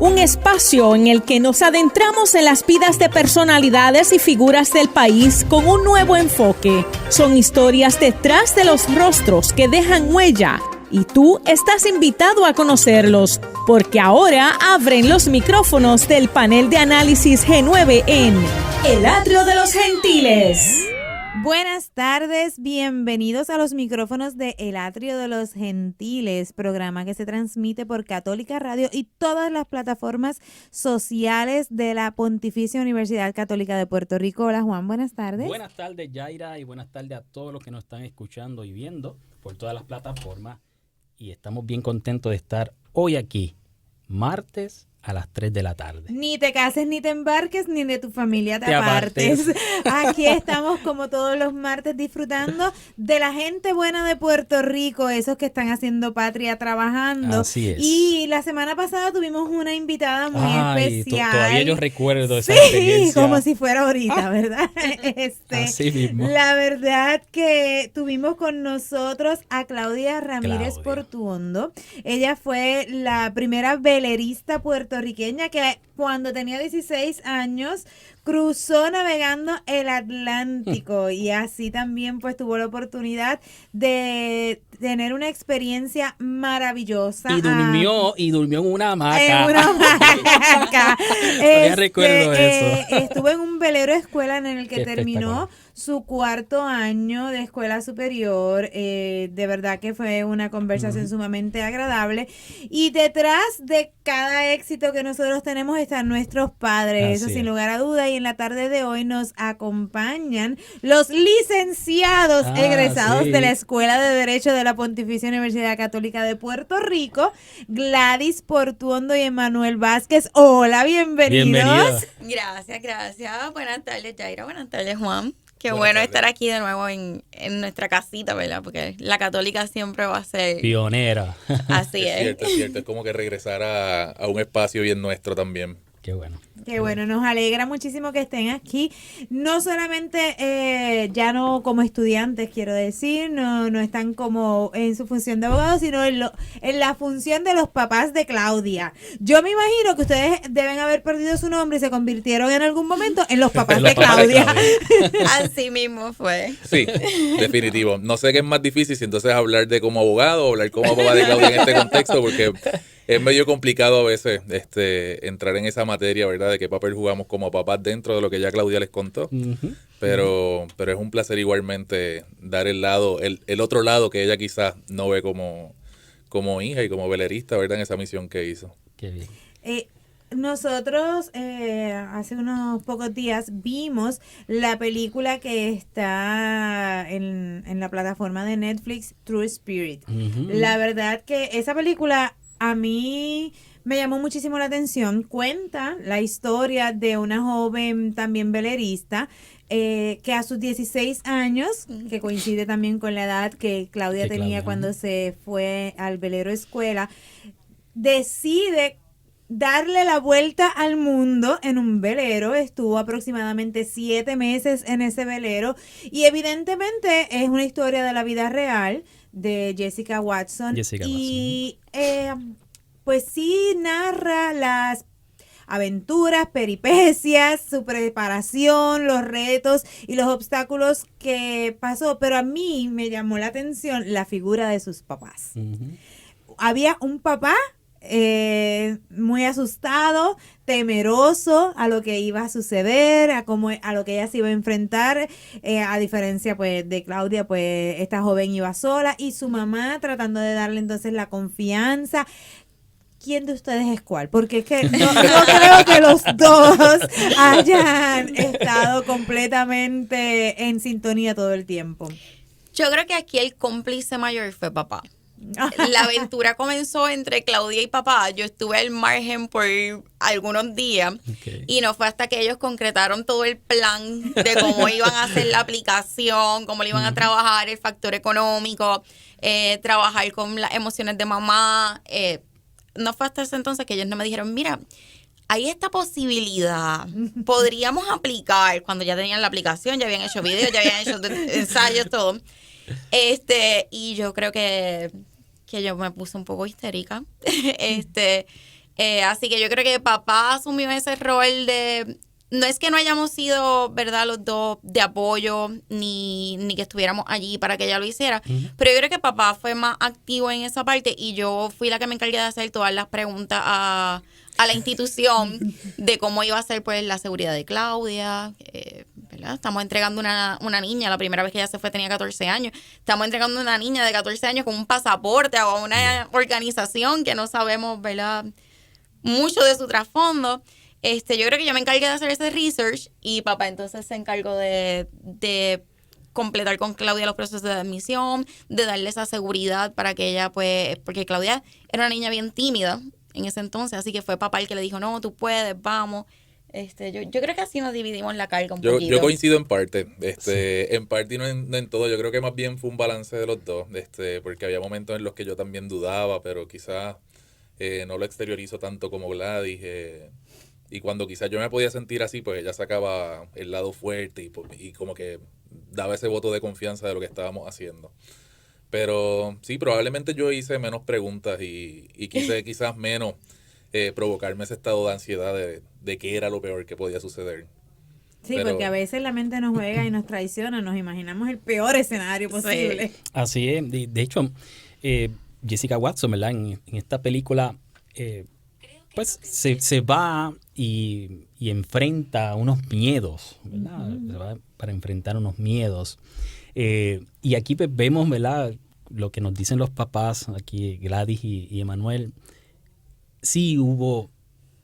un espacio en el que nos adentramos en las vidas de personalidades y figuras del país con un nuevo enfoque. Son historias detrás de los rostros que dejan huella y tú estás invitado a conocerlos, porque ahora abren los micrófonos del panel de análisis G9 en El Atrio de los Gentiles. Buenas tardes, bienvenidos a los micrófonos de El Atrio de los Gentiles, programa que se transmite por Católica Radio y todas las plataformas sociales de la Pontificia Universidad Católica de Puerto Rico. Hola Juan, buenas tardes. Buenas tardes Yaira y buenas tardes a todos los que nos están escuchando y viendo por todas las plataformas. Y estamos bien contentos de estar hoy aquí, martes a las 3 de la tarde. Ni te cases, ni te embarques, ni de tu familia te apartes. Aquí estamos como todos los martes disfrutando de la gente buena de Puerto Rico, esos que están haciendo patria trabajando. Así es. Y la semana pasada tuvimos una invitada muy especial. Todavía yo recuerdo esa experiencia. Sí, como si fuera ahorita, ¿verdad? Así mismo. La verdad que tuvimos con nosotros a Claudia Ramírez Portuondo. Ella fue la primera velerista puertorriqueña que cuando tenía 16 años cruzó navegando el Atlántico y así también pues tuvo la oportunidad de tener una experiencia maravillosa. Y durmió en una hamaca. En una hamaca. Ya recuerdo eso. Estuvo en un velero escuela en el que Qué terminó su cuarto año de escuela superior. De verdad que fue una conversación sumamente agradable. Y detrás de cada éxito que nosotros tenemos están nuestros padres. Eso sin lugar a duda. Y en la tarde de hoy nos acompañan los licenciados egresados de la Escuela de Derecho de la Pontificia Universidad Católica de Puerto Rico, Gladys Portuondo y Emanuel Vázquez. Hola, bienvenidos. Gracias. Buenas tardes, Yaira. Buenas tardes, Juan. Qué bueno estar aquí de nuevo en nuestra casita, ¿verdad? Porque la católica siempre va a ser pionera. Así es. Es cierto. Es como que regresar a un espacio bien nuestro también. Qué bueno. Qué bueno, nos alegra muchísimo que estén aquí. No solamente ya no como estudiantes, quiero decir, no están como en su función de abogados, sino en la función de los papás de Claudia. Yo me imagino que ustedes deben haber perdido su nombre y se convirtieron en algún momento en los papás de Claudia. Así mismo fue. Sí, definitivo. No sé qué es más difícil, si entonces hablar de como abogado o hablar como papá de Claudia en este contexto, porque es medio complicado a veces entrar en esa materia, ¿verdad? De qué papel jugamos como papás dentro de lo que ya Claudia les contó. Pero es un placer igualmente dar el otro lado que ella quizás no ve como hija y como velerista, ¿verdad? En esa misión que hizo. Qué bien. Nosotros hace unos pocos días vimos la película que está en la plataforma de Netflix, True Spirit. La verdad que esa película a mí me llamó muchísimo la atención. Cuenta la historia de una joven también velerista que a sus 16 años, que coincide también con la edad que Claudia tenía cuando se fue al velero escuela, decide darle la vuelta al mundo en un velero. Estuvo aproximadamente 7 meses en ese velero y evidentemente es una historia de la vida real de Jessica Watson. Y pues sí narra las aventuras, peripecias, su preparación, los retos y los obstáculos que pasó, pero a mí me llamó la atención la figura de sus papás. Había un papá muy asustado, temeroso a lo que iba a suceder, a lo que ella se iba a enfrentar, a diferencia pues de Claudia, pues esta joven iba sola y su mamá tratando de darle entonces la confianza. ¿Quién de ustedes es cuál? Porque es que no creo que los dos hayan estado completamente en sintonía todo el tiempo. Yo creo que aquí el cómplice mayor fue papá. La aventura comenzó entre Claudia y papá. Yo estuve al margen por algunos días y no fue hasta que ellos concretaron todo el plan de cómo iban a hacer la aplicación, cómo le iban a trabajar el factor económico, trabajar con las emociones de mamá. No fue hasta ese entonces que ellos no me dijeron, mira, hay esta posibilidad, podríamos aplicar, cuando ya tenían la aplicación, ya habían hecho videos, ya habían hecho ensayos, todo. Y yo creo que yo me puse un poco histérica. Así que yo creo que papá asumió ese rol de... No es que no hayamos sido, ¿verdad?, los dos de apoyo, ni que estuviéramos allí para que ella lo hiciera, pero yo creo que papá fue más activo en esa parte y yo fui la que me encargué de hacer todas las preguntas a la institución de cómo iba a ser pues la seguridad de Claudia, ¿verdad? Estamos entregando una niña, la primera vez que ella se fue tenía 14 años, estamos entregando una niña de 14 años con un pasaporte a una organización que no sabemos, ¿verdad?, mucho de su trasfondo. Yo creo que yo me encargué de hacer ese research y papá entonces se encargó de completar con Claudia los procesos de admisión, de darle esa seguridad para que ella, pues, porque Claudia era una niña bien tímida en ese entonces, así que fue papá el que le dijo, no, tú puedes, vamos. Yo creo que así nos dividimos la carga un poquito. Yo coincido en parte, en parte y no en todo. Yo creo que más bien fue un balance de los dos, porque había momentos en los que yo también dudaba, pero quizás no lo exteriorizo tanto como Gladys. Y cuando quizás yo me podía sentir así, pues ella sacaba el lado fuerte y como que daba ese voto de confianza de lo que estábamos haciendo. Pero sí, probablemente yo hice menos preguntas y quise quizás menos provocarme ese estado de ansiedad de qué era lo peor que podía suceder. Sí, porque a veces la mente nos juega y nos traiciona, nos imaginamos el peor escenario posible. Sí. Así es. De hecho, Jessica Watson, ¿verdad? En esta película, pues se va y enfrenta unos miedos, ¿verdad? Se va para enfrentar unos miedos. Y aquí pues, vemos, ¿verdad?, lo que nos dicen los papás, aquí Gladys y Emanuel. Sí hubo,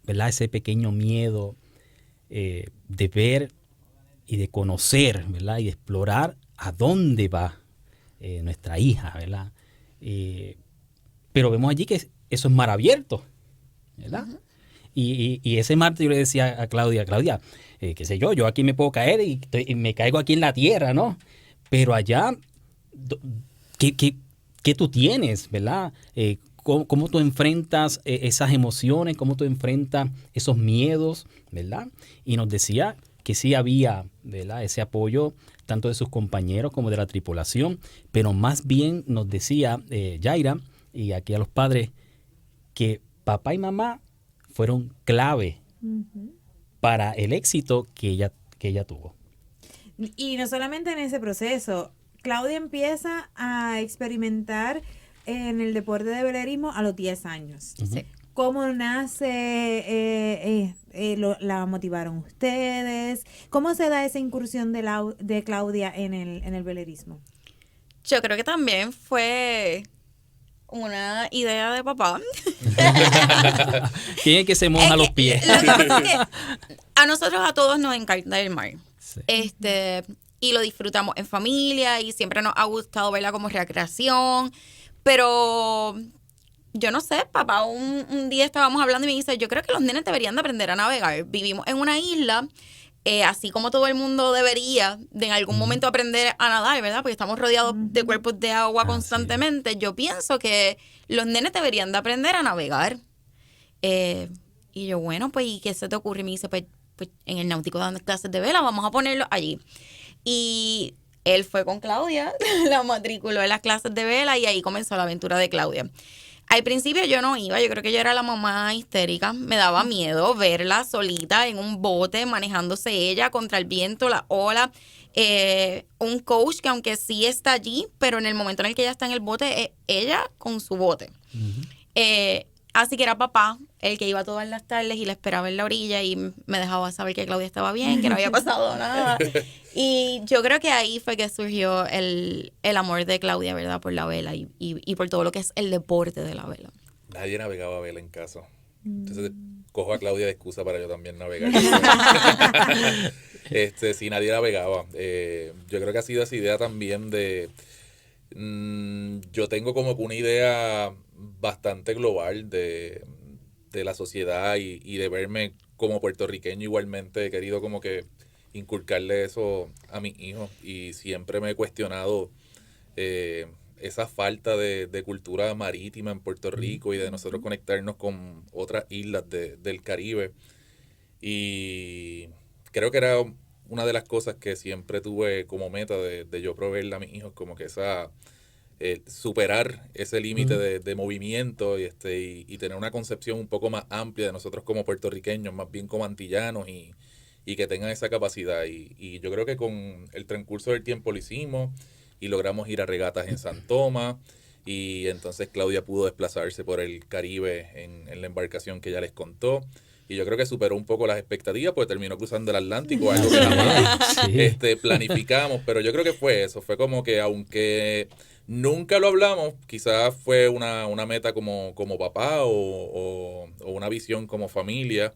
¿verdad?, ese pequeño miedo de ver y de conocer, ¿verdad?, y de explorar a dónde va nuestra hija, ¿verdad? Pero vemos allí que eso es mar abierto, ¿verdad? Uh-huh. Y ese martes yo le decía a Claudia, qué sé yo aquí me puedo caer y me caigo aquí en la tierra, ¿no? Pero allá, ¿qué tú tienes, verdad? ¿Cómo tú enfrentas esas emociones? ¿Cómo tú enfrentas esos miedos, verdad? Y nos decía que sí había, ¿verdad?, ese apoyo tanto de sus compañeros como de la tripulación, pero más bien nos decía Yaira, y aquí a los padres, que papá y mamá fueron clave para el éxito que ella tuvo. Y no solamente en ese proceso, Claudia empieza a experimentar en el deporte de velerismo a los 10 años. Sí. ¿Cómo nace? ¿La motivaron ustedes? ¿Cómo se da esa incursión de Claudia en el velerismo? Yo creo que también fue una idea de papá. ¿Quién es que se moja los pies? Lo que pasa es que a nosotros a todos nos encanta el mar. Sí. Y lo disfrutamos en familia y siempre nos ha gustado verla como recreación. Pero yo no sé, papá, un día estábamos hablando y me dice, yo creo que los nenes deberían de aprender a navegar. Vivimos en una isla, así como todo el mundo debería de en algún momento aprender a nadar, ¿verdad? Porque estamos rodeados de cuerpos de agua constantemente. Yo pienso que los nenes deberían de aprender a navegar. Y yo, bueno, pues, ¿y qué se te ocurre? Y me dice, pues en el náutico dando clases de vela, vamos a ponerlo allí. Y él fue con Claudia, la matriculó en las clases de vela y ahí comenzó la aventura de Claudia. Al principio yo no iba, yo creo que yo era la mamá histérica, me daba miedo verla solita en un bote, manejándose ella contra el viento, la ola, un coach que aunque sí está allí, pero en el momento en el que ella está en el bote, ella con su bote. Uh-huh. Así que era papá el que iba todas las tardes y la esperaba en la orilla y me dejaba saber que Claudia estaba bien, que no había pasado nada. Y yo creo que ahí fue que surgió el amor de Claudia, ¿verdad? Por la vela y por todo lo que es el deporte de la vela. Nadie navegaba vela en casa. Entonces cojo a Claudia de excusa para yo también navegar. Sí, nadie navegaba. Yo creo que ha sido esa idea también de... yo tengo como que una idea bastante global de la sociedad y de verme como puertorriqueño igualmente. He querido como que inculcarle eso a mis hijos y siempre me he cuestionado esa falta de cultura marítima en Puerto Rico y de nosotros conectarnos con otras islas del Caribe. Y creo que era una de las cosas que siempre tuve como meta de yo proveerle a mis hijos como que esa superar ese límite de movimiento y tener una concepción un poco más amplia de nosotros como puertorriqueños, más bien como antillanos y que tengan esa capacidad. Y yo creo que con el transcurso del tiempo lo hicimos y logramos ir a regatas en San Tomás y entonces Claudia pudo desplazarse por el Caribe en la embarcación que ella les contó. Y yo creo que superó un poco las expectativas, pues terminó cruzando el Atlántico, algo que jamás planificamos. Pero yo creo que fue eso. Fue como que aunque nunca lo hablamos, quizás fue una meta como papá o una visión como familia.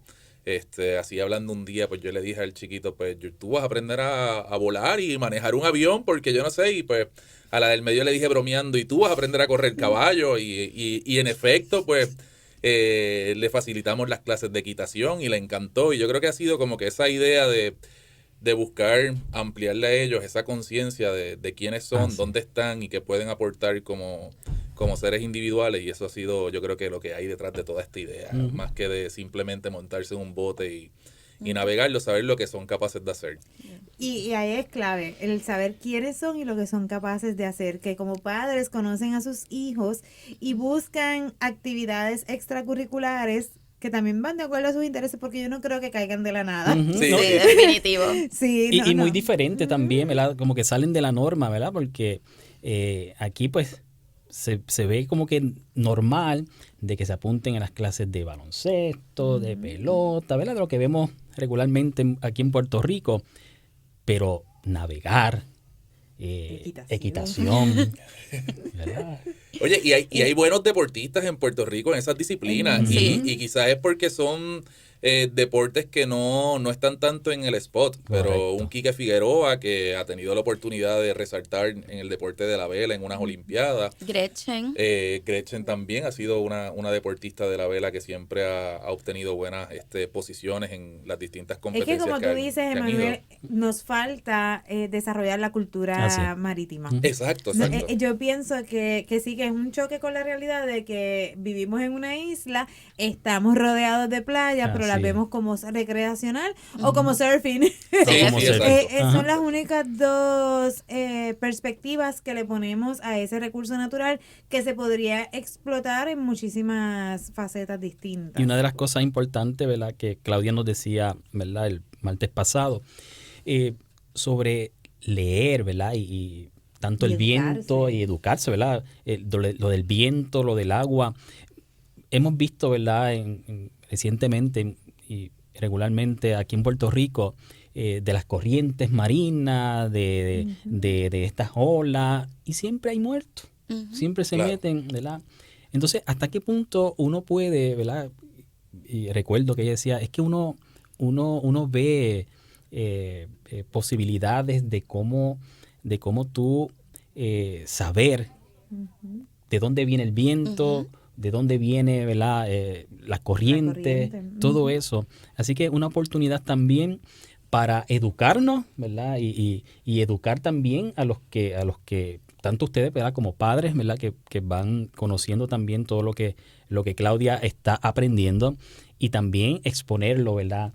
Así hablando un día, pues yo le dije al chiquito, pues tú vas a aprender a volar y manejar un avión, porque yo no sé. Y pues a la del medio le dije bromeando, y tú vas a aprender a correr caballo. Y en efecto, pues... le facilitamos las clases de equitación y le encantó. Y yo creo que ha sido como que esa idea de buscar ampliarle a ellos esa conciencia de quiénes son, dónde están y qué pueden aportar como seres individuales. Y eso ha sido, yo creo que lo que hay detrás de toda esta idea, más que de simplemente montarse en un bote y navegarlo, saber lo que son capaces de hacer. Y ahí es clave, el saber quiénes son y lo que son capaces de hacer, que como padres conocen a sus hijos y buscan actividades extracurriculares que también van de acuerdo a sus intereses, porque yo no creo que caigan de la nada. Sí, definitivo. Sí, y muy diferente también, ¿verdad? Como que salen de la norma, ¿verdad? Porque aquí pues se ve como que normal de que se apunten a las clases de baloncesto, de pelota, ¿verdad? De lo que vemos regularmente aquí en Puerto Rico, pero navegar, equitación, ¿verdad? Oye, y hay buenos deportistas en Puerto Rico en esas disciplinas, y quizás es porque son deportes que no están tanto en el spot. Correcto. Pero un Quique Figueroa que ha tenido la oportunidad de resaltar en el deporte de la vela en unas olimpiadas. Gretchen también ha sido una deportista de la vela que siempre ha obtenido buenas posiciones en las distintas competencias. Es que como tú dices, Emanuel, nos falta desarrollar la cultura marítima. Exacto. Yo pienso que sí, que es un choque con la realidad de que vivimos en una isla, estamos rodeados de playa, pero las vemos como recreacional o como surfing. Son las únicas dos perspectivas que le ponemos a ese recurso natural que se podría explotar en muchísimas facetas distintas. Y una de las cosas importantes, ¿verdad?, que Claudia nos decía, ¿verdad?, el martes pasado, sobre leer, ¿verdad?, y tanto el viento y educarse, ¿verdad?, lo del viento, lo del agua. Hemos visto, ¿verdad?, recientemente y regularmente aquí en Puerto Rico, de las corrientes marinas, de estas olas, y siempre hay muertos, siempre se meten, ¿verdad? Entonces, ¿hasta qué punto uno puede, ¿verdad? Y recuerdo que ella decía, es que uno ve posibilidades de cómo tú saber de dónde viene el viento, de dónde viene, ¿verdad?, la corriente, todo eso. Así que una oportunidad también para educarnos, ¿verdad? Y educar también a los que tanto ustedes, ¿verdad?, como padres, ¿verdad?, que van conociendo también todo lo que Claudia está aprendiendo, y también exponerlo, ¿verdad?,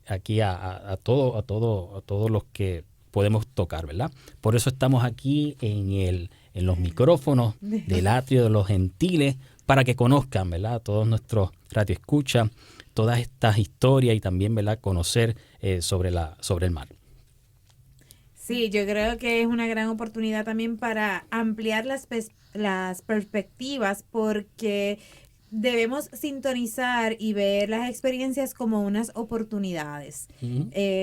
aquí a todos los que podemos tocar, ¿verdad? Por eso estamos aquí en los micrófonos del Atrio de los Gentiles, para que conozcan, ¿verdad?, todos nuestros radioescuchas, todas estas historias, y también, ¿verdad?, conocer sobre el mar. Sí, yo creo que es una gran oportunidad también para ampliar las perspectivas, porque debemos sintonizar y ver las experiencias como unas oportunidades.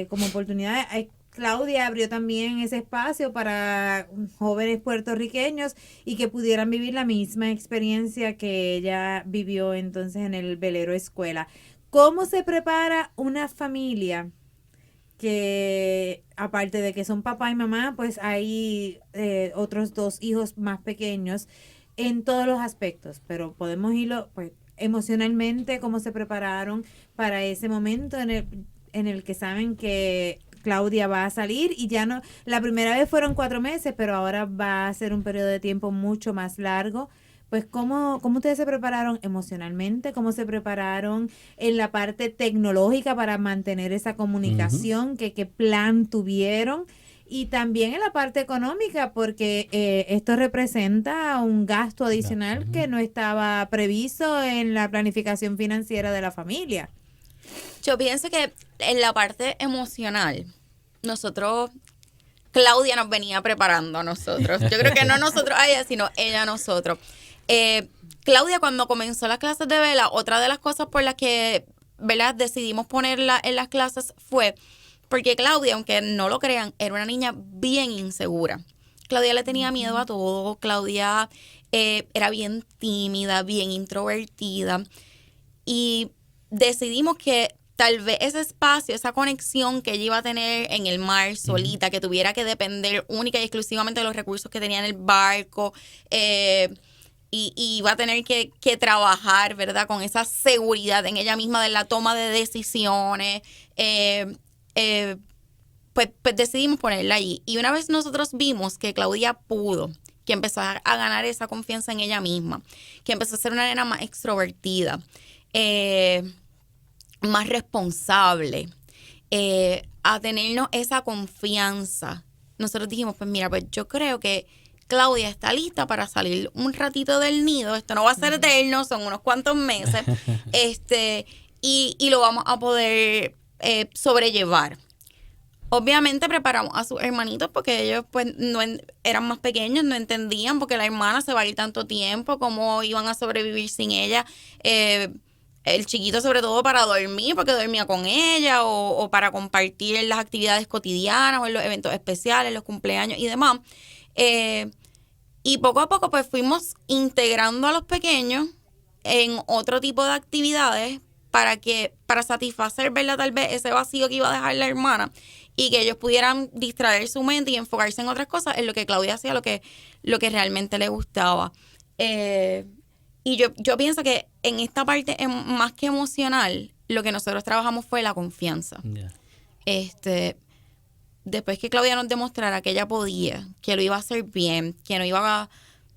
Como oportunidades. Claudia abrió también ese espacio para jóvenes puertorriqueños y que pudieran vivir la misma experiencia que ella vivió entonces en el velero escuela. ¿Cómo se prepara una familia que, aparte de que son papá y mamá, pues hay otros dos hijos más pequeños en todos los aspectos? Pero podemos irlo, pues, emocionalmente, cómo se prepararon para ese momento en el que saben que Claudia va a salir, y ya no, la primera vez fueron 4 meses, pero ahora va a ser un periodo de tiempo mucho más largo. Pues, ¿cómo ustedes se prepararon emocionalmente? ¿Cómo se prepararon en la parte tecnológica para mantener esa comunicación? ¿Qué plan tuvieron? Y también en la parte económica, porque esto representa un gasto adicional que no estaba previsto en la planificación financiera de la familia. Yo pienso que en la parte emocional, Claudia nos venía preparando a nosotros. Yo creo que no nosotros a ella, sino ella a nosotros. Claudia, cuando comenzó las clases de vela, otra de las cosas por las que, ¿verdad?, decidimos ponerla en las clases fue porque Claudia, aunque no lo crean, era una niña bien insegura. Claudia le tenía miedo a todo. Claudia era bien tímida, bien introvertida. Y decidimos que tal vez ese espacio, esa conexión que ella iba a tener en el mar solita, que tuviera que depender única y exclusivamente de los recursos que tenía en el barco, y va a tener que trabajar, ¿verdad?, con esa seguridad en ella misma de la toma de decisiones, pues decidimos ponerla allí. Y una vez nosotros vimos que Claudia pudo, que empezó a ganar esa confianza en ella misma, que empezó a ser una nena más extrovertida, más responsable, a tenernos esa confianza, nosotros dijimos, pues mira, pues yo creo que Claudia está lista para salir un ratito del nido. Esto no va a ser eterno, son unos cuantos meses, y lo vamos a poder sobrellevar. Obviamente preparamos a sus hermanitos porque ellos pues no eran más pequeños, no entendían porque la hermana se va a ir tanto tiempo, cómo iban a sobrevivir sin ella. El chiquito sobre todo para dormir, porque dormía con ella, o para compartir en las actividades cotidianas o en los eventos especiales, los cumpleaños y demás. Y poco a poco pues fuimos integrando a los pequeños en otro tipo de actividades para satisfacer, ¿verdad?, tal vez ese vacío que iba a dejar la hermana, y que ellos pudieran distraer su mente y enfocarse en otras cosas, en lo que Claudia hacía, lo que realmente le gustaba. Y yo pienso que en esta parte, más que emocional, lo que nosotros trabajamos fue la confianza. Yeah. Después que Claudia nos demostrara que ella podía, que lo iba a hacer bien, que no iba a,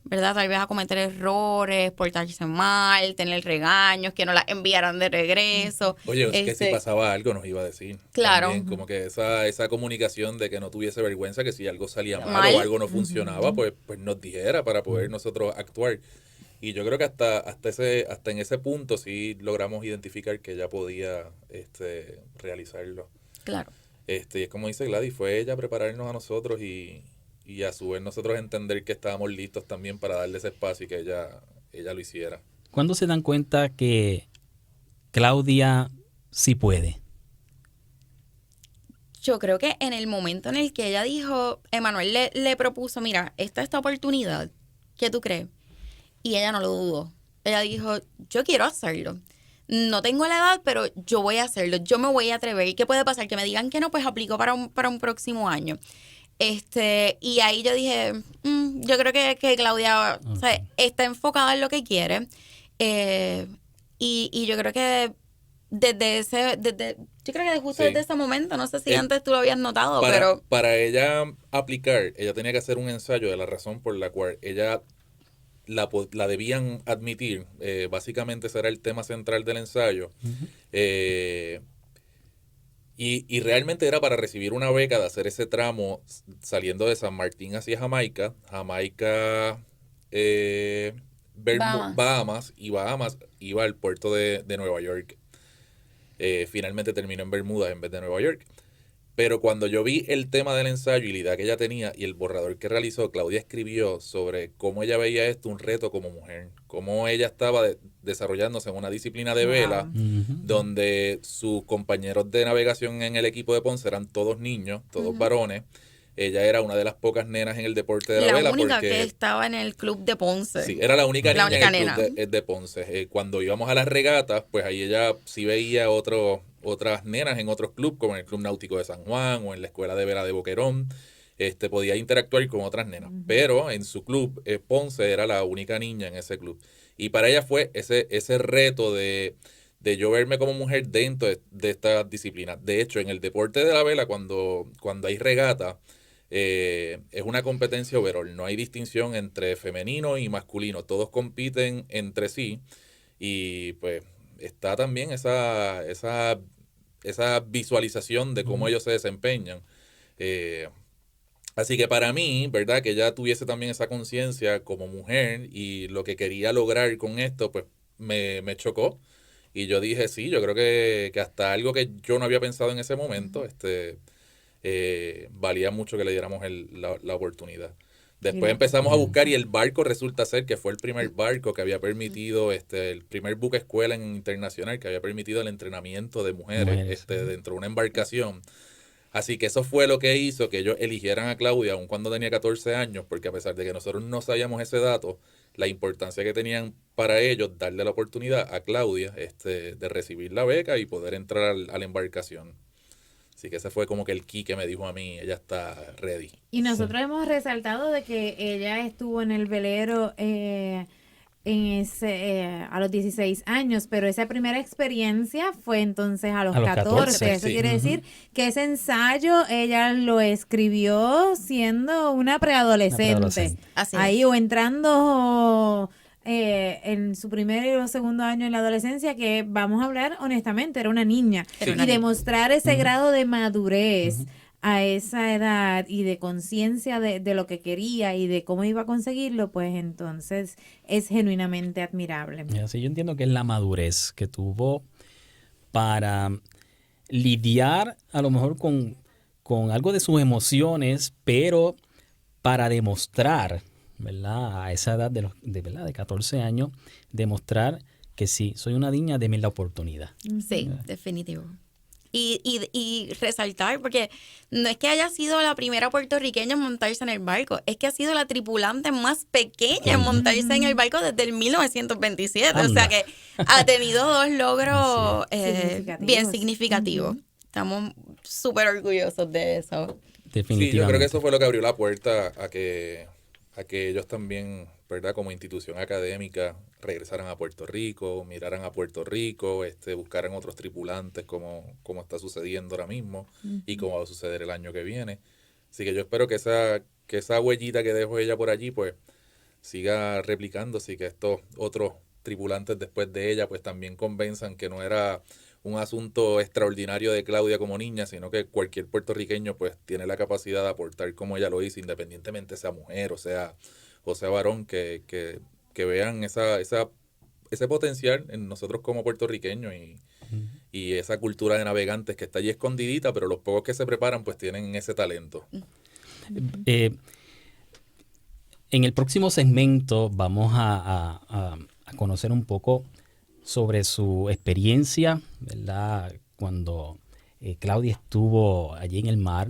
¿verdad?, tal vez a cometer errores, portarse mal, tener regaños, que no la enviaran de regreso. Oye, es que si pasaba algo nos iba a decir. Claro. También, como que esa comunicación de que no tuviese vergüenza, que si algo salía mal o algo no funcionaba, pues nos dijera para poder nosotros actuar. Y yo creo que hasta en ese punto sí logramos identificar que ella podía realizarlo. Claro. Y es como dice Gladys, fue ella prepararnos a nosotros y a su vez nosotros entender que estábamos listos también para darle ese espacio y que ella lo hiciera. ¿Cuándo se dan cuenta que Claudia sí puede? Yo creo que en el momento en el que ella dijo, Emanuel le propuso, mira, esta oportunidad, ¿qué tú crees? Y ella no lo dudó. Ella dijo, yo quiero hacerlo. No tengo la edad, pero yo voy a hacerlo. Yo me voy a atrever. ¿Y qué puede pasar? Que me digan que no, pues aplico para un próximo año. Y ahí yo dije, yo creo que Claudia, o sea, está enfocada en lo que quiere. Y yo creo que yo creo que justo desde ese momento, no sé si antes tú lo habías notado, pero para ella aplicar, ella tenía que hacer un ensayo de la razón por la cual ella la debían admitir. Básicamente ese era el tema central del ensayo. Y realmente era para recibir una beca de hacer ese tramo saliendo de San Martín hacia Jamaica, Bahamas, y Bahamas iba al puerto de Nueva York. Finalmente terminó en Bermudas en vez de Nueva York. Pero cuando yo vi el tema del ensayo y la idea que ella tenía y el borrador que realizó, Claudia escribió sobre cómo ella veía esto un reto como mujer, cómo ella estaba desarrollándose en una disciplina de vela, donde sus compañeros de navegación en el equipo de Ponce eran todos niños, todos varones. Ella era una de las pocas nenas en el deporte de la vela. La única que estaba en el club de Ponce. Sí, era la única niña en el club de Ponce. Cuando íbamos a las regatas, pues ahí ella sí veía otras nenas en otros clubes, como en el Club Náutico de San Juan o en la Escuela de Vela de Boquerón. Podía interactuar con otras nenas. Pero en su club, Ponce era la única niña en ese club. Y para ella fue ese reto de yo verme como mujer dentro de esta disciplina. De hecho, en el deporte de la vela, cuando hay regata, es una competencia overall. No hay distinción entre femenino y masculino. Todos compiten entre sí. Y pues está también esa visualización de cómo ellos se desempeñan. Así que para mí, ¿verdad? Que ella tuviese también esa conciencia como mujer y lo que quería lograr con esto, pues me chocó. Y yo dije, sí, yo creo que hasta algo que yo no había pensado en ese momento, valía mucho que le diéramos la oportunidad. Después empezamos a buscar y el barco resulta ser que fue el primer barco que había permitido, el primer buque escuela internacional que había permitido el entrenamiento de mujeres dentro de una embarcación. Así que eso fue lo que hizo que ellos eligieran a Claudia, aun cuando tenía 14 años, porque a pesar de que nosotros no sabíamos ese dato, la importancia que tenían para ellos darle la oportunidad a Claudia de recibir la beca y poder entrar a la embarcación. Así que ese fue como que el key que me dijo a mí, ella está ready. Y nosotros hemos resaltado de que ella estuvo en el velero a los 16 años, pero esa primera experiencia fue entonces a los 14. Eso quiere decir que ese ensayo ella lo escribió siendo una preadolescente. Ahí o entrando en su primer o segundo año en la adolescencia, que vamos a hablar honestamente, era una niña. Y demostrar ese grado de madurez a esa edad y de conciencia de lo que quería y de cómo iba a conseguirlo, pues entonces es genuinamente admirable. Sí, yo entiendo que es la madurez que tuvo para lidiar a lo mejor con algo de sus emociones, pero para demostrar, ¿verdad? A esa edad de 14 años, demostrar que sí, soy una niña, deme la oportunidad. Sí, definitivo. Y resaltar, porque no es que haya sido la primera puertorriqueña en montarse en el barco, es que ha sido la tripulante más pequeña en montarse en el barco desde el 1927. Anda. O sea que ha tenido 2 logros bien significativos. Estamos súper orgullosos de eso. Definitivamente. Sí, yo creo que eso fue lo que abrió la puerta a que ellos también, ¿verdad? Como institución académica, regresaran a Puerto Rico, miraran a Puerto Rico, buscaran otros tripulantes como está sucediendo ahora mismo y como va a suceder el año que viene. Así que yo espero que esa huellita que dejó ella por allí, pues, siga replicándose y que estos otros tripulantes después de ella, pues, también convenzan que no era un asunto extraordinario de Claudia como niña, sino que cualquier puertorriqueño, pues, tiene la capacidad de aportar como ella lo hizo, independientemente sea mujer o sea varón, que vean ese potencial en nosotros como puertorriqueños y esa cultura de navegantes que está allí escondidita, pero los pocos que se preparan pues tienen ese talento. En el próximo segmento vamos a conocer un poco sobre su experiencia, ¿verdad? Cuando Claudia estuvo allí en el mar,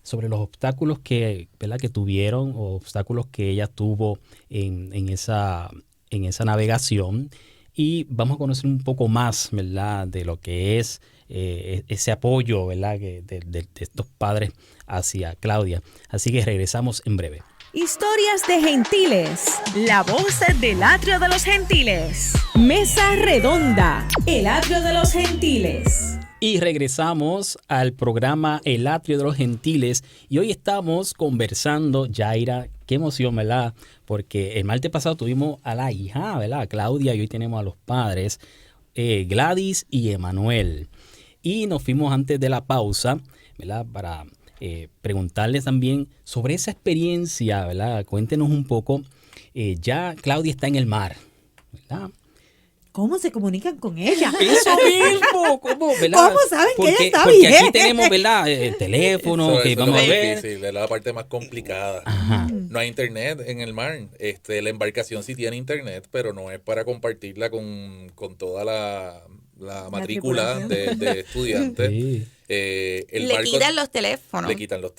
sobre los obstáculos ¿verdad? Que tuvieron, o obstáculos que ella tuvo en esa navegación, y vamos a conocer un poco más, ¿verdad? De lo que es ese apoyo, ¿verdad? De estos padres hacia Claudia. Así que regresamos en breve. Historias de Gentiles, la voz del Atrio de los Gentiles. Mesa redonda, el Atrio de los Gentiles. Y regresamos al programa El Atrio de los Gentiles, y hoy estamos conversando, Yaira, qué emoción, ¿verdad? Porque el martes pasado tuvimos a la hija, ¿verdad? Claudia, y hoy tenemos a los padres, Gladys y Emanuel. Y nos fuimos antes de la pausa, ¿verdad? Para preguntarles también sobre esa experiencia, ¿verdad? Cuéntenos un poco. Ya Claudia está en el mar, ¿verdad? ¿Cómo se comunican con ella? Eso mismo, ¿cómo, ¿verdad? ¿Cómo saben que ella está porque bien? Porque aquí tenemos, ¿verdad? El teléfono, eso que vamos a ver. Difícil, es la parte más complicada. Ajá. No hay internet en el mar. La embarcación sí tiene internet, pero no es para compartirla con toda la matrícula de estudiantes. Sí. Le quitan los teléfonos.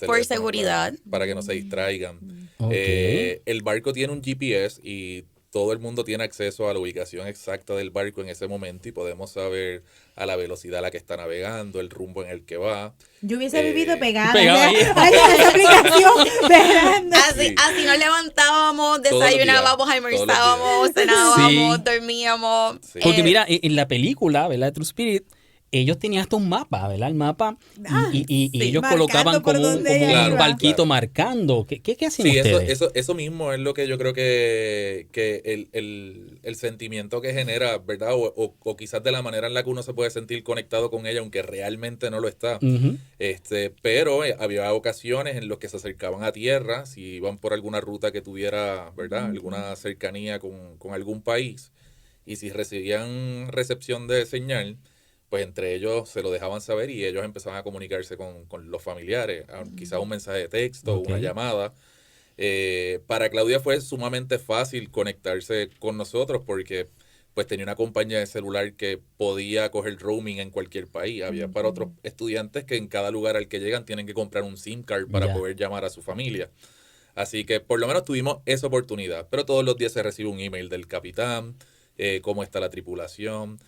Por seguridad. Para que no se distraigan. Okay. El barco tiene un GPS y todo el mundo tiene acceso a la ubicación exacta del barco en ese momento y podemos saber a la velocidad a la que está navegando, el rumbo en el que va. Yo hubiese vivido pegada ahí. Ay, esa aplicación, esperando. Así nos levantábamos, desayunábamos, almorzábamos, cenábamos, dormíamos. Sí. Porque mira, en la película, ¿verdad? True Spirit, ellos tenían hasta un mapa, ¿verdad? El mapa, y sí, ellos marcando colocaban por como dónde ella Claro, un iba. barquito claro. marcando. ¿Qué hacían Sí, ustedes? eso mismo es lo que yo creo que el sentimiento que genera, ¿verdad? O quizás de la manera en la que uno se puede sentir conectado con ella, aunque realmente no lo está. Ujú. Pero había ocasiones en las que se acercaban a tierra, si iban por alguna ruta que tuviera, ¿verdad? Alguna cercanía con algún país, y si recibían recepción de señal, pues entre ellos se lo dejaban saber y ellos empezaban a comunicarse con los familiares, quizás un mensaje de texto, Ok. una llamada. Para Claudia fue sumamente fácil conectarse con nosotros porque pues tenía una compañía de celular que podía coger roaming en cualquier país. Había para otros estudiantes que en cada lugar al que llegan tienen que comprar un SIM card para Ya. poder llamar a su familia. Así que por lo menos tuvimos esa oportunidad. Pero todos los días se recibe un email del capitán, cómo está la tripulación.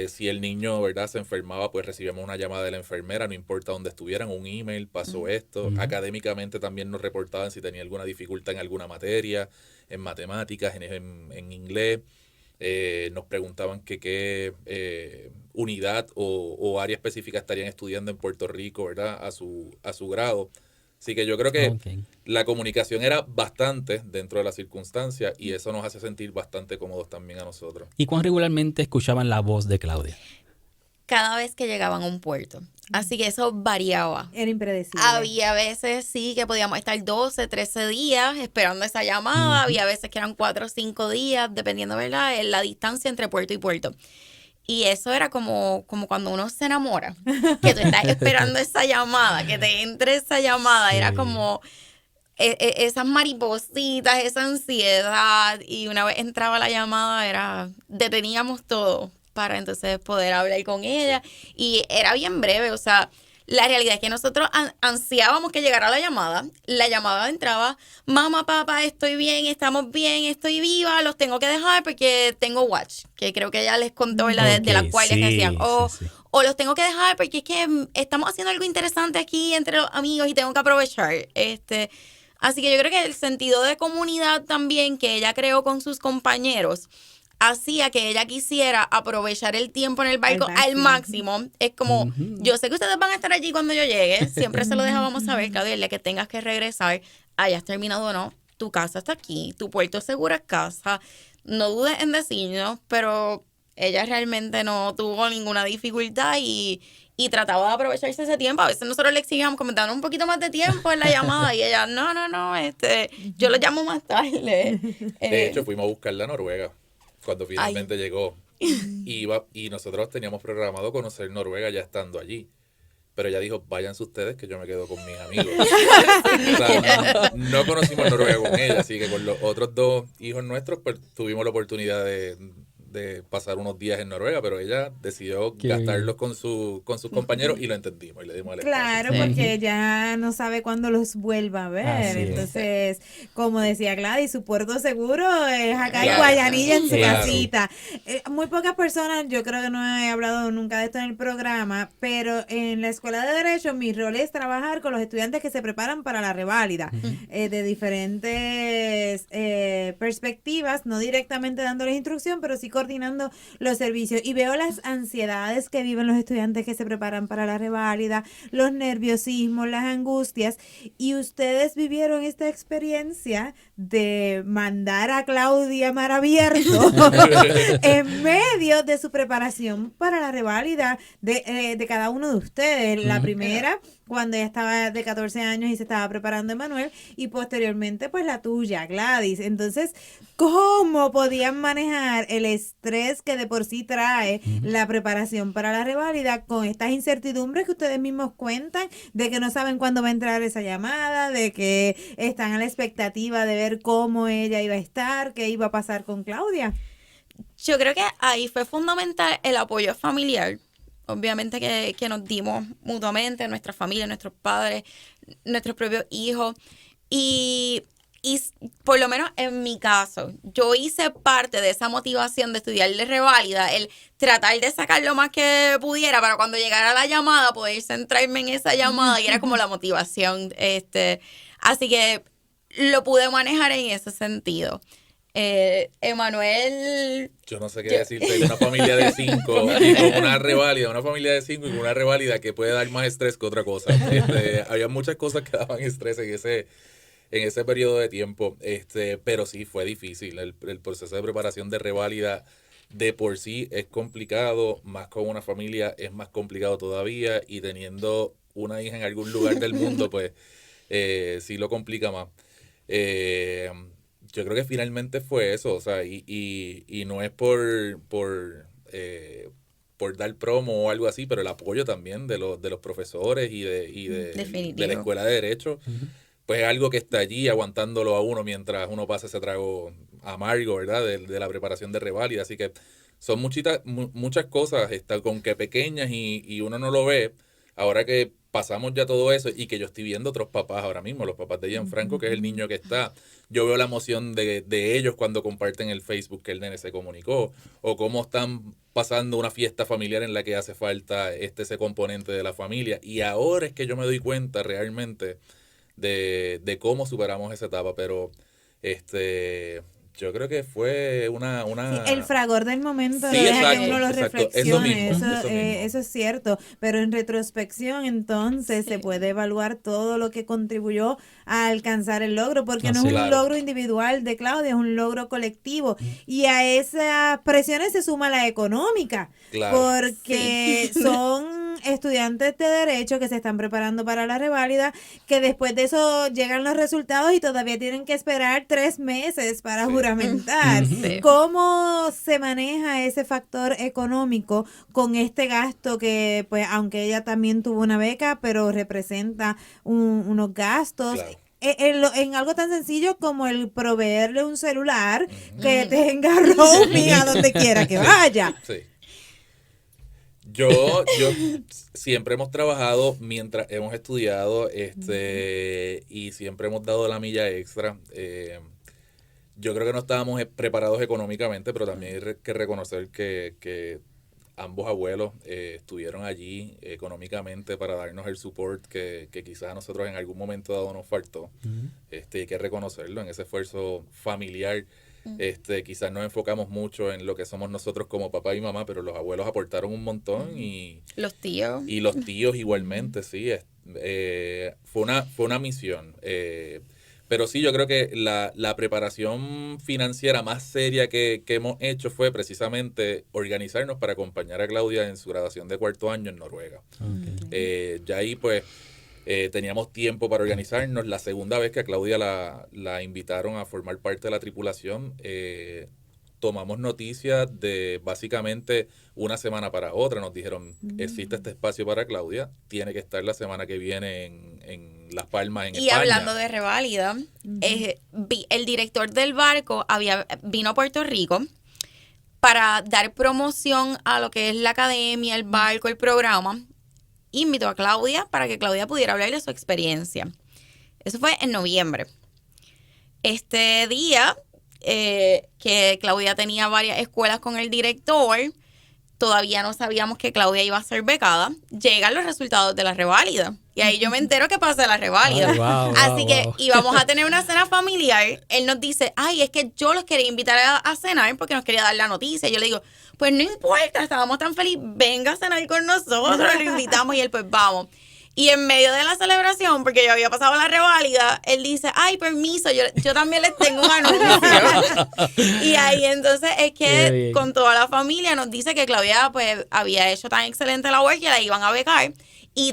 Si el niño, ¿verdad?, se enfermaba, pues recibíamos una llamada de la enfermera, no importa dónde estuvieran, un email, pasó esto. Académicamente también nos reportaban si tenía alguna dificultad en alguna materia, en matemáticas, en inglés. Nos preguntaban que qué unidad o área específica estarían estudiando en Puerto Rico, ¿verdad?, a su grado. Así que yo creo que Ok. la comunicación era bastante dentro de las circunstancias y eso nos hace sentir bastante cómodos también a nosotros. ¿Y cuán regularmente escuchaban la voz de Claudia? Cada vez que llegaban a un puerto. Así que eso variaba. Era impredecible. Había veces, sí, que podíamos estar 12, 13 días esperando esa llamada. Había veces que eran 4 o 5 días, dependiendo, ¿verdad?, en la distancia entre puerto y puerto. Y eso era como cuando uno se enamora, que tú estás esperando esa llamada, que te entre esa llamada. Sí. Era como esas maripositas, esa ansiedad. Y una vez entraba la llamada, deteníamos todo para entonces poder hablar con ella. Y era bien breve, o sea, la realidad es que nosotros ansiábamos que llegara la llamada entraba, mamá, papá, estoy bien, estamos bien, estoy viva, los tengo que dejar porque tengo watch, que creo que ella les contó, ¿verdad? de las Ok, cuales sí, que hacían, sí. o los tengo que dejar porque es que estamos haciendo algo interesante aquí entre los amigos y tengo que aprovechar, así que yo creo que el sentido de comunidad también que ella creó con sus compañeros hacía que ella quisiera aprovechar el tiempo en el barco al máximo. Es como, yo sé que ustedes van a estar allí cuando yo llegue, siempre se lo dejábamos saber, Claudia, el día que tengas que regresar, hayas terminado o no, tu casa está aquí, tu puerto seguro es casa, no dudes en decirnos, pero ella realmente no tuvo ninguna dificultad y trataba de aprovecharse ese tiempo. A veces nosotros le exigíamos comentar un poquito más de tiempo en la llamada y ella, no, yo lo llamo más tarde. De hecho, fuimos a buscarla a Noruega cuando finalmente llegó. Y nosotros teníamos programado conocer Noruega ya estando allí. Pero ella dijo, váyanse ustedes que yo me quedo con mis amigos. O sea, no conocimos Noruega con ella, así que con los otros 2 hijos nuestros pues, tuvimos la oportunidad de pasar unos días en Noruega, pero ella decidió gastarlos con sus compañeros y lo entendimos y le dimos el espacio. Claro, porque ya no sabe cuándo los vuelva a ver. Así es. Entonces, como decía Gladys, su puerto seguro es acá en Claro. Guayanilla, en su Claro. casita. Muy pocas personas, yo creo que no he hablado nunca de esto en el programa, pero en la Escuela de Derecho mi rol es trabajar con los estudiantes que se preparan para la reválida, de diferentes perspectivas, no directamente dándoles instrucción, pero sí coordinando los servicios. Y veo las ansiedades que viven los estudiantes que se preparan para la reválida, los nerviosismos, las angustias. Y ustedes vivieron esta experiencia de mandar a Claudia mar abierto en medio de su preparación para la reválida de cada uno de ustedes. La primera, cuando ella estaba de 14 años y se estaba preparando Emanuel, y posteriormente pues la tuya, Gladys. Entonces, ¿cómo podían manejar el estrés que de por sí trae la preparación para la reválida con estas incertidumbres que ustedes mismos cuentan, de que no saben cuándo va a entrar esa llamada, de que están a la expectativa de ver cómo ella iba a estar, qué iba a pasar con Claudia? Yo creo que ahí fue fundamental el apoyo familiar. Obviamente que nos dimos mutuamente, nuestra familia, nuestros padres, nuestros propios hijos. Y por lo menos en mi caso, yo hice parte de esa motivación de estudiar de reválida, el tratar de sacar lo más que pudiera para cuando llegara la llamada, poder centrarme en esa llamada, y era como la motivación. Así que lo pude manejar en ese sentido. Emanuel... Yo no sé qué decirte, una familia de 5 y con una reválida, y con una reválida que puede dar más estrés que otra cosa. Había muchas cosas que daban estrés en ese periodo de tiempo, pero sí fue difícil. El proceso de preparación de reválida de por sí es complicado, más con una familia es más complicado todavía, y teniendo una hija en algún lugar del mundo, pues sí lo complica más. Yo creo que finalmente fue eso, o sea, y no es por dar promo o algo así, pero el apoyo también de los profesores y de la Escuela de Derecho, pues es algo que está allí aguantándolo a uno mientras uno pasa ese trago amargo, ¿verdad? De la preparación de reválida. Así que son muchas cosas, con que pequeñas y uno no lo ve. Ahora que pasamos ya todo eso y que yo estoy viendo otros papás ahora mismo, los papás de Gianfranco, que es el niño que está, yo veo la emoción de ellos cuando comparten el Facebook que el nene se comunicó, o cómo están pasando una fiesta familiar en la que hace falta ese componente de la familia. Y ahora es que yo me doy cuenta realmente de cómo superamos esa etapa, pero yo creo que fue una... Sí, el fragor del momento sí, deja exacto, que uno lo reflexione, eso es cierto, pero en retrospección entonces se puede evaluar todo lo que contribuyó a alcanzar el logro, porque no es un logro individual de Claudia, es un logro colectivo, y a esas presiones se suma la económica, porque son estudiantes de derecho que se están preparando para la reválida, que después de eso llegan los resultados y todavía tienen que esperar 3 meses para juramentar. ¿Cómo se maneja ese factor económico con este gasto que, pues, aunque ella también tuvo una beca, pero representa unos gastos? En algo tan sencillo como el proveerle un celular que tenga roaming a donde quiera que vaya. Sí. Yo siempre hemos trabajado mientras hemos estudiado, y siempre hemos dado la milla extra. Yo creo que no estábamos preparados económicamente, pero también hay que reconocer que ambos abuelos estuvieron allí económicamente para darnos el support que quizás a nosotros en algún momento dado nos faltó. Hay que reconocerlo en ese esfuerzo familiar. Quizás nos enfocamos mucho en lo que somos nosotros como papá y mamá, pero los abuelos aportaron un montón y los tíos igualmente, sí. Fue una misión. Pero sí, yo creo que la preparación financiera más seria que hemos hecho fue precisamente organizarnos para acompañar a Claudia en su graduación de 4º año en Noruega. Ya ahí pues teníamos tiempo para organizarnos. La segunda vez que a Claudia la invitaron a formar parte de la tripulación, tomamos noticias de básicamente una semana para otra. Nos dijeron, existe este espacio para Claudia, tiene que estar la semana que viene en Las Palmas, en España. Y hablando de reválida, el director del barco vino a Puerto Rico para dar promoción a lo que es la academia, el barco, el programa. Invitó a Claudia para que Claudia pudiera hablar de su experiencia. Eso fue en noviembre. Este día que Claudia tenía varias escuelas con el director, todavía no sabíamos que Claudia iba a ser becada. Llegan los resultados de la reválida. Y ahí yo me entero que pasé la reválida. Así que íbamos a tener una cena familiar. Él nos dice, es que yo los quería invitar a cenar porque nos quería dar la noticia. Y yo le digo, pues no importa, estábamos tan felices, venga a cenar con nosotros, lo invitamos y él pues vamos. Y en medio de la celebración, porque yo había pasado la reválida, él dice, permiso, yo también les tengo un anuncio. Y ahí entonces es que con toda la familia nos dice que Claudia pues había hecho tan excelente labor que la iban a becar. Y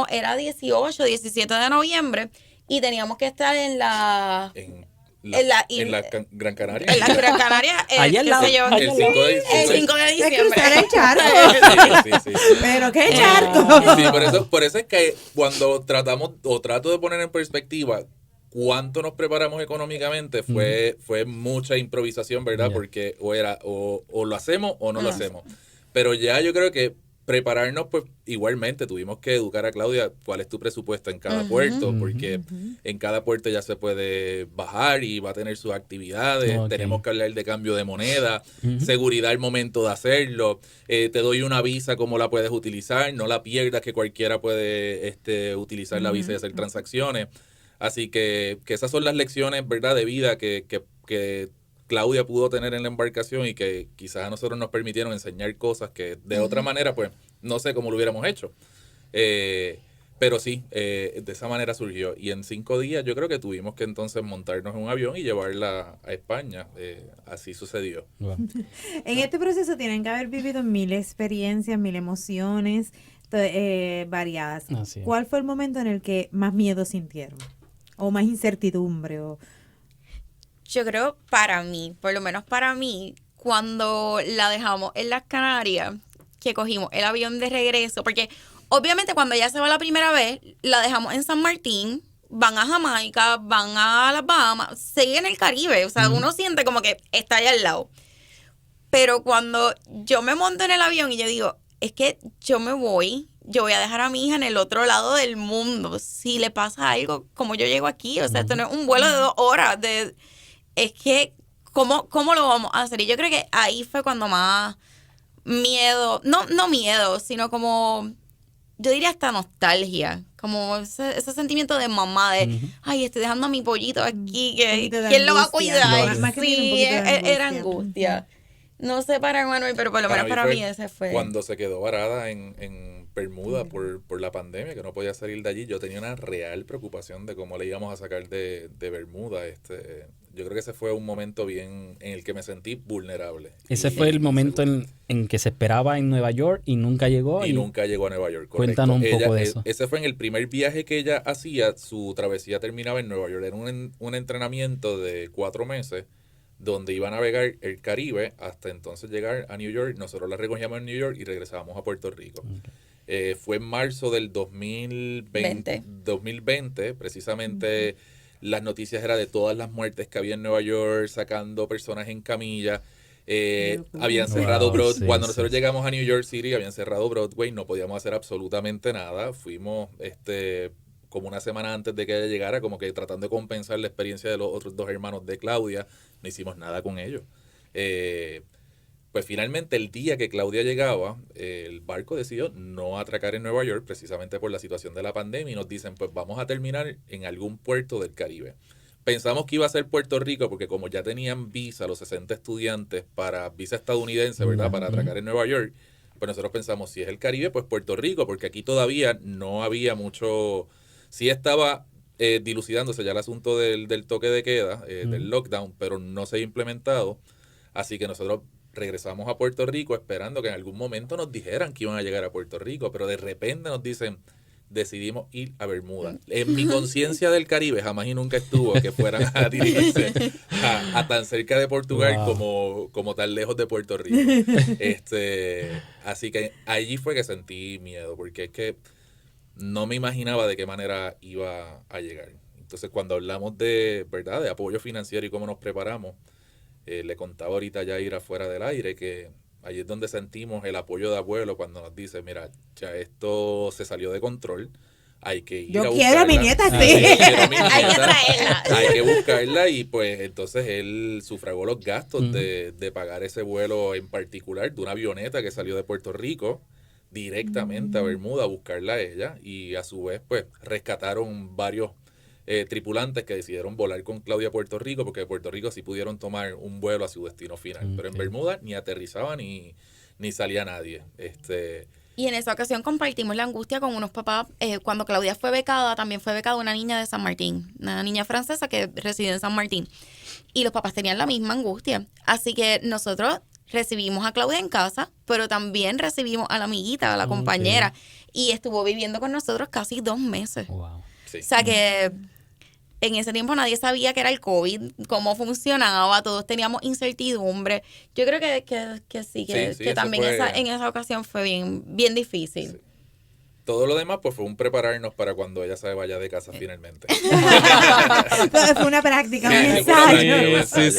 era 18, 17 de noviembre, y teníamos que estar en la Gran Canaria. En la Gran Canaria. Allá al lado. El 5 de diciembre. El 5 de diciembre. El charco. Sí. Pero qué charco. Sí, por eso es que cuando trato de poner en perspectiva cuánto nos preparamos económicamente, fue mucha improvisación, ¿verdad? Porque o lo hacemos o no lo hacemos. Pero ya yo creo que prepararnos, pues igualmente tuvimos que educar a Claudia cuál es tu presupuesto en cada puerto, porque en cada puerto ya se puede bajar y va a tener sus actividades. Tenemos que hablar de cambio de moneda, seguridad al momento de hacerlo. Te doy una visa, cómo la puedes utilizar, no la pierdas, que cualquiera puede utilizar la visa y hacer transacciones. Así que esas son las lecciones, ¿verdad?, de vida que Claudia pudo tener en la embarcación y que quizás a nosotros nos permitieron enseñar cosas que de otra manera, pues, no sé cómo lo hubiéramos hecho. Pero sí, de esa manera surgió. Y en 5 días yo creo que tuvimos que entonces montarnos en un avión y llevarla a España. Así sucedió. Wow. En este proceso tienen que haber vivido 1000 experiencias, 1000 emociones variadas. Así es. ¿Cuál fue el momento en el que más miedo sintieron? ¿O más incertidumbre? Yo creo para mí, por lo menos para mí, cuando la dejamos en las Canarias, que cogimos el avión de regreso, porque obviamente cuando ella se va la primera vez, la dejamos en San Martín, van a Jamaica, van a las Bahamas, sigue en el Caribe, o sea, uno siente como que está allá al lado. Pero cuando yo me monto en el avión y yo digo, es que yo voy a dejar a mi hija en el otro lado del mundo, si le pasa algo, como yo llego aquí, o sea, esto no es un vuelo de 2 horas, es que, ¿cómo lo vamos a hacer? Y yo creo que ahí fue cuando más miedo, no miedo, sino como, yo diría hasta nostalgia, como ese sentimiento de mamá, de, ay, estoy dejando a mi pollito aquí, ¿quién lo va a cuidar? Más que tiene un Sí, poquito de era angustia. No sé para Manuel, pero por lo menos para mí ese fue. Cuando se quedó varada en Bermuda por la pandemia, que no podía salir de allí, yo tenía una real preocupación de cómo le íbamos a sacar de Bermuda. Yo creo que ese fue un momento bien en el que me sentí vulnerable. Ese fue el momento en que se esperaba en Nueva York y nunca llegó. Y nunca llegó a Nueva York. Cuéntanos un poco de eso. Ese fue en el primer viaje que ella hacía. Su travesía terminaba en Nueva York. Era un entrenamiento de 4 meses donde iba a navegar el Caribe hasta entonces llegar a New York. Nosotros la recogíamos en New York y regresábamos a Puerto Rico. Okay. Fue en marzo del 2020 precisamente. Las noticias eran de todas las muertes que había en Nueva York, sacando personas en camilla. Habían cerrado Broadway. Cuando nosotros llegamos a New York City, habían cerrado Broadway, no podíamos hacer absolutamente nada. Fuimos como una semana antes de que ella llegara, como que tratando de compensar la experiencia de los otros 2 hermanos de Claudia. No hicimos nada con ellos. Pues finalmente el día que Claudia llegaba, el barco decidió no atracar en Nueva York precisamente por la situación de la pandemia y nos dicen, pues vamos a terminar en algún puerto del Caribe. Pensamos que iba a ser Puerto Rico porque como ya tenían visa los 60 estudiantes para visa estadounidense, ¿verdad? Para atracar en Nueva York, pues nosotros pensamos, si es el Caribe, pues Puerto Rico, porque aquí todavía no había mucho... Sí estaba dilucidándose ya el asunto del toque de queda, del lockdown, pero no se ha implementado. Así que nosotros regresamos a Puerto Rico esperando que en algún momento nos dijeran que iban a llegar a Puerto Rico, pero de repente nos dicen, decidimos ir a Bermuda. En mi conciencia del Caribe jamás y nunca estuvo que fueran a dirigirse a tan cerca de Portugal como tan lejos de Puerto Rico. Así que allí fue que sentí miedo, porque es que no me imaginaba de qué manera iba a llegar. Entonces, cuando hablamos de apoyo financiero y cómo nos preparamos, le contaba ahorita ya ir afuera del aire que allí es donde sentimos el apoyo de abuelo cuando nos dice, mira, ya esto se salió de control, hay que ir a buscarla. Quiero a mi nieta, sí. Hay que traerla. Hay que buscarla y pues entonces él sufragó los gastos de pagar ese vuelo en particular de una avioneta que salió de Puerto Rico directamente a Bermuda a buscarla a ella y a su vez pues rescataron varios tripulantes que decidieron volar con Claudia a Puerto Rico, porque de Puerto Rico sí pudieron tomar un vuelo a su destino final, pero en Bermuda ni aterrizaba ni salía nadie. Y en esa ocasión compartimos la angustia con unos papás. Cuando Claudia fue becada, también fue becada una niña de San Martín, una niña francesa que reside en San Martín. Y los papás tenían la misma angustia. Así que nosotros recibimos a Claudia en casa, pero también recibimos a la amiguita, a la compañera. Y estuvo viviendo con nosotros casi 2 meses. Wow. Sí. O sea que en ese tiempo nadie sabía qué era el COVID, cómo funcionaba, todos teníamos incertidumbre. Yo creo que sí, que también en esa ocasión fue bien difícil. Sí. Todo lo demás pues fue un prepararnos para cuando ella se vaya de casa finalmente. Fue una práctica, un ensayo. Sí.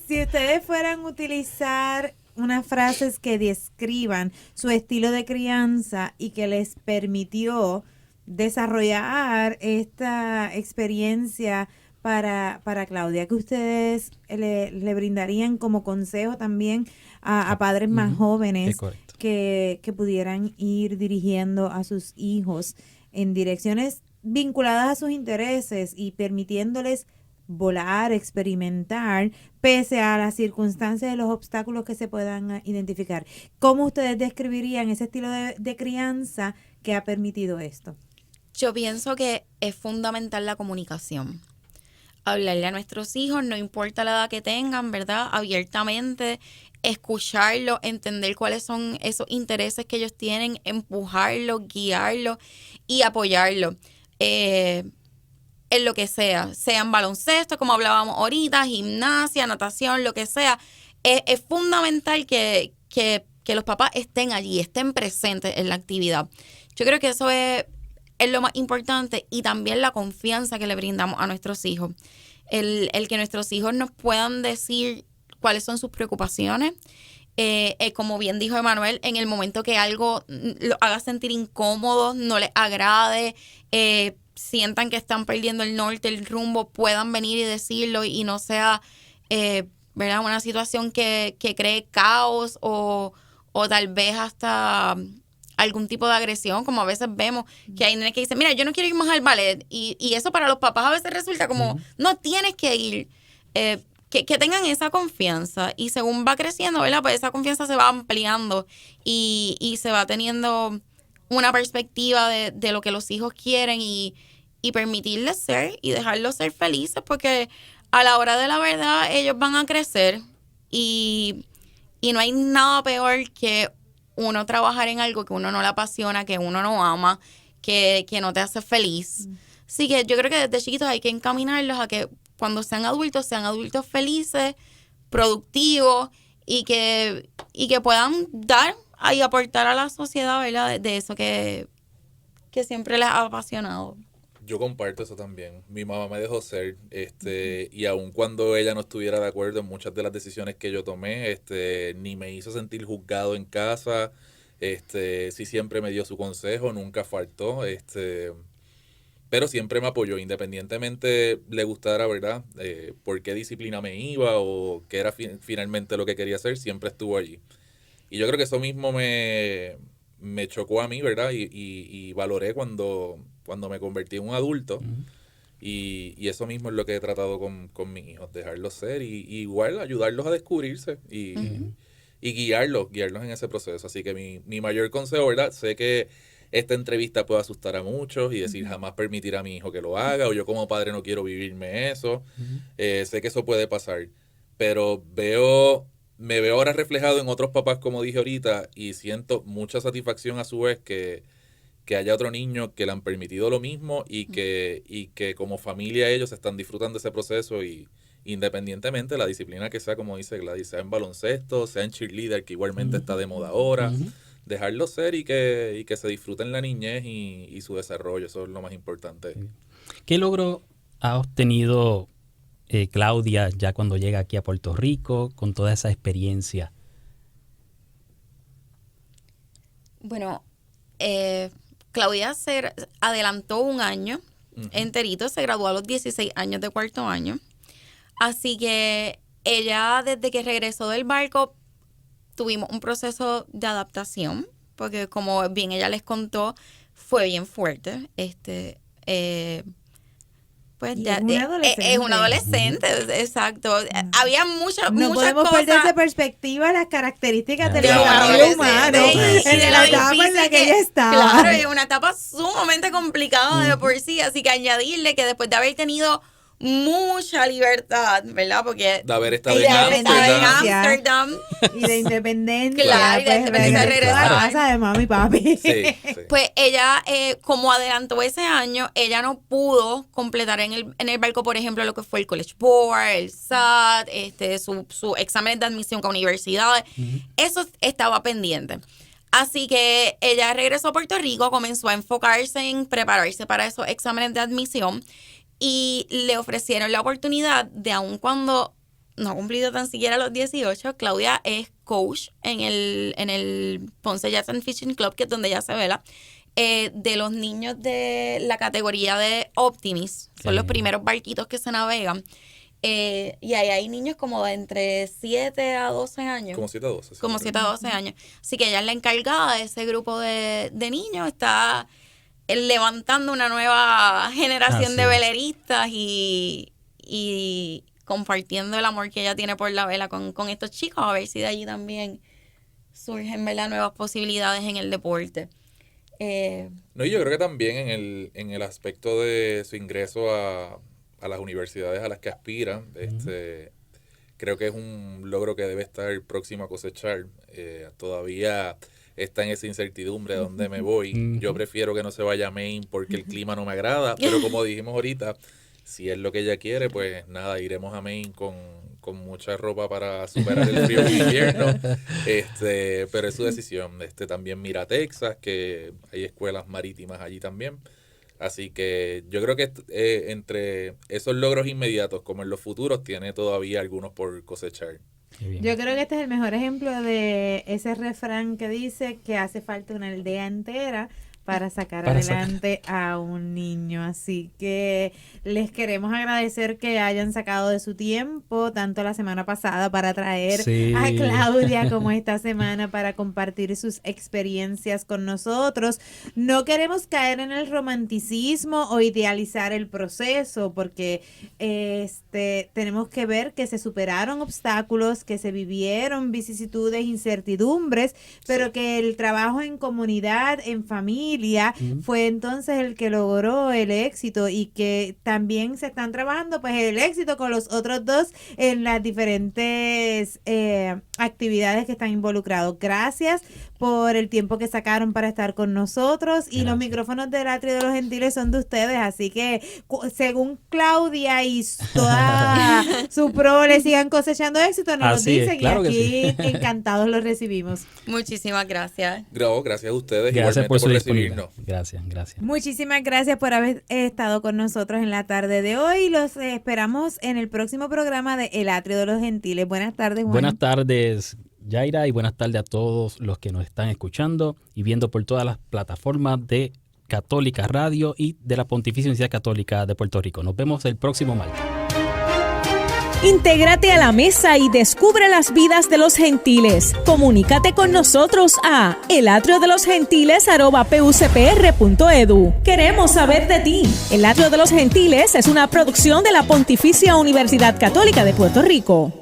Si ustedes fueran a utilizar unas frases que describan su estilo de crianza y que les permitió desarrollar esta experiencia para Claudia, que ustedes le brindarían como consejo también a padres más jóvenes que pudieran ir dirigiendo a sus hijos en direcciones vinculadas a sus intereses y permitiéndoles volar, experimentar, pese a las circunstancias y los obstáculos que se puedan identificar. ¿Cómo ustedes describirían ese estilo de crianza que ha permitido esto? Yo pienso que es fundamental la comunicación. Hablarle a nuestros hijos, no importa la edad que tengan, ¿verdad? Abiertamente, escucharlos, entender cuáles son esos intereses que ellos tienen, empujarlos, guiarlos y apoyarlos. En lo que sea en baloncesto, como hablábamos ahorita, gimnasia, natación, lo que sea. Es fundamental que los papás estén allí, estén presentes en la actividad. Yo creo que eso es lo más importante, y también la confianza que le brindamos a nuestros hijos. El que nuestros hijos nos puedan decir cuáles son sus preocupaciones. Como bien dijo Emanuel, en el momento que algo los haga sentir incómodos, no les agrade, sientan que están perdiendo el norte, el rumbo, puedan venir y decirlo y no sea ¿verdad? Una situación que cree caos o tal vez hasta algún tipo de agresión, como a veces vemos que hay nenes que dicen, mira, yo no quiero ir más al ballet, y eso para los papás a veces resulta como, no tienes que ir, que tengan esa confianza, y según va creciendo, ¿verdad? Pues esa confianza se va ampliando y se va teniendo una perspectiva de lo que los hijos quieren y permitirles ser y dejarlos ser felices, porque a la hora de la verdad ellos van a crecer y no hay nada peor que uno trabajar en algo que uno no le apasiona, que uno no ama, que no te hace feliz. Así que yo creo que desde chiquitos hay que encaminarlos a que cuando sean adultos felices, productivos y que puedan dar y aportar a la sociedad, ¿verdad? De eso que siempre les ha apasionado. Yo comparto eso también. Mi mamá me dejó ser, y aun cuando ella no estuviera de acuerdo en muchas de las decisiones que yo tomé, ni me hizo sentir juzgado en casa, sí siempre me dio su consejo, nunca faltó, pero siempre me apoyó, independientemente le gustara, ¿verdad? Por qué disciplina me iba o qué era finalmente lo que quería hacer, siempre estuvo allí. Y yo creo que eso mismo me chocó a mí, ¿verdad? Y valoré cuando me convertí en un adulto. Y eso mismo es lo que he tratado con mis hijos, dejarlos ser y igual ayudarlos a descubrirse y guiarlos en ese proceso. Así que mi mayor consejo, ¿verdad? Sé que esta entrevista puede asustar a muchos y decir jamás permitir a mi hijo que lo haga, o yo como padre no quiero vivirme eso. Sé que eso puede pasar, pero me veo ahora reflejado en otros papás, como dije ahorita, y siento mucha satisfacción a su vez que haya otro niño que le han permitido lo mismo y que como familia ellos están disfrutando ese proceso, y independientemente de la disciplina que sea, como dice Gladys, sea en baloncesto, sea en cheerleader, que igualmente está de moda ahora, dejarlo ser y que se disfruten la niñez y su desarrollo. Eso es lo más importante. ¿Qué logro ha obtenido Claudia ya cuando llega aquí a Puerto Rico con toda esa experiencia? Bueno, Claudia se adelantó un año enterito, se graduó a los 16 años de cuarto año. Así que ella, desde que regresó del barco, tuvimos un proceso de adaptación, porque como bien ella les contó, fue bien fuerte. Pues ya es una adolescente, exacto. Había muchas no podemos cosas. perder de perspectiva las características del adolescente humano y en la etapa en la que ella estaba. Claro, es una etapa sumamente complicada de por sí, así que añadirle que después de haber tenido mucha libertad, ¿verdad? Porque de haber estado en Amsterdam y de independencia, claro, y de independencia regresar a la casa de mami y papi. Sí. Pues ella, como adelantó ese año, ella no pudo completar en el barco, por ejemplo, lo que fue el College Board, el SAT, su examen de admisión a universidades. Eso estaba pendiente. Así que ella regresó a Puerto Rico, comenzó a enfocarse en prepararse para esos exámenes de admisión. Y le ofrecieron la oportunidad de, aun cuando no ha cumplido tan siquiera los 18, Claudia es coach en el Ponce Yacht and Fishing Club, que es donde ella se vela, de los niños de la categoría de Optimis. Son los primeros barquitos que se navegan. Y ahí hay niños como de entre 7 a 12 años. Como 7 a 12. Sí. Como 7 a 12 años. Así que ella es la encargada de ese grupo de niños. Está levantando una nueva generación de veleristas y y compartiendo el amor que ella tiene por la vela con estos chicos, a ver si de allí también surgen, ¿verdad?, nuevas posibilidades en el deporte. No, y yo creo que también en el aspecto de su ingreso a las universidades a las que aspira, creo que es un logro que debe estar próximo a cosechar. Todavía está en esa incertidumbre de dónde me voy. Yo prefiero que no se vaya a Maine porque el clima no me agrada, pero como dijimos ahorita, si es lo que ella quiere, pues nada, iremos a Maine con mucha ropa para superar el frío de invierno, pero es su decisión. También mira a Texas, que hay escuelas marítimas allí también. Así que yo creo que entre esos logros inmediatos como en los futuros tiene todavía algunos por cosechar. Yo creo que este es el mejor ejemplo de ese refrán que dice que hace falta una aldea entera para sacar adelante a un niño. Así que les queremos agradecer que hayan sacado de su tiempo, tanto la semana pasada para traer a Claudia como esta semana para compartir sus experiencias con nosotros. No queremos caer en el romanticismo o idealizar el proceso, porque tenemos que ver que se superaron obstáculos, que se vivieron vicisitudes, incertidumbres, pero que el trabajo en comunidad, en familia, fue entonces el que logró el éxito, y que también se están trabajando pues el éxito con los otros dos en las diferentes actividades que están involucrados. Gracias por el tiempo que sacaron para estar con nosotros. Y los micrófonos del Atrio de los Gentiles son de ustedes, así que según Claudia y toda su prole sigan cosechando éxito, nos lo dicen, claro, y aquí encantados los recibimos. Muchísimas gracias. Gracias a ustedes. Gracias por su recibirnos. Gracias. Muchísimas gracias por haber estado con nosotros en la tarde de hoy. Los esperamos en el próximo programa de El Atrio de los Gentiles. Buenas tardes, Juan. Buenas tardes, Yaira, y buenas tardes a todos los que nos están escuchando y viendo por todas las plataformas de Católica Radio y de la Pontificia Universidad Católica de Puerto Rico. Nos vemos el próximo martes. Intégrate a la mesa y descubre las vidas de los gentiles. Comunícate con nosotros a elatriodelosgentiles@pucpr.edu. Queremos saber de ti. El Atrio de los Gentiles es una producción de la Pontificia Universidad Católica de Puerto Rico.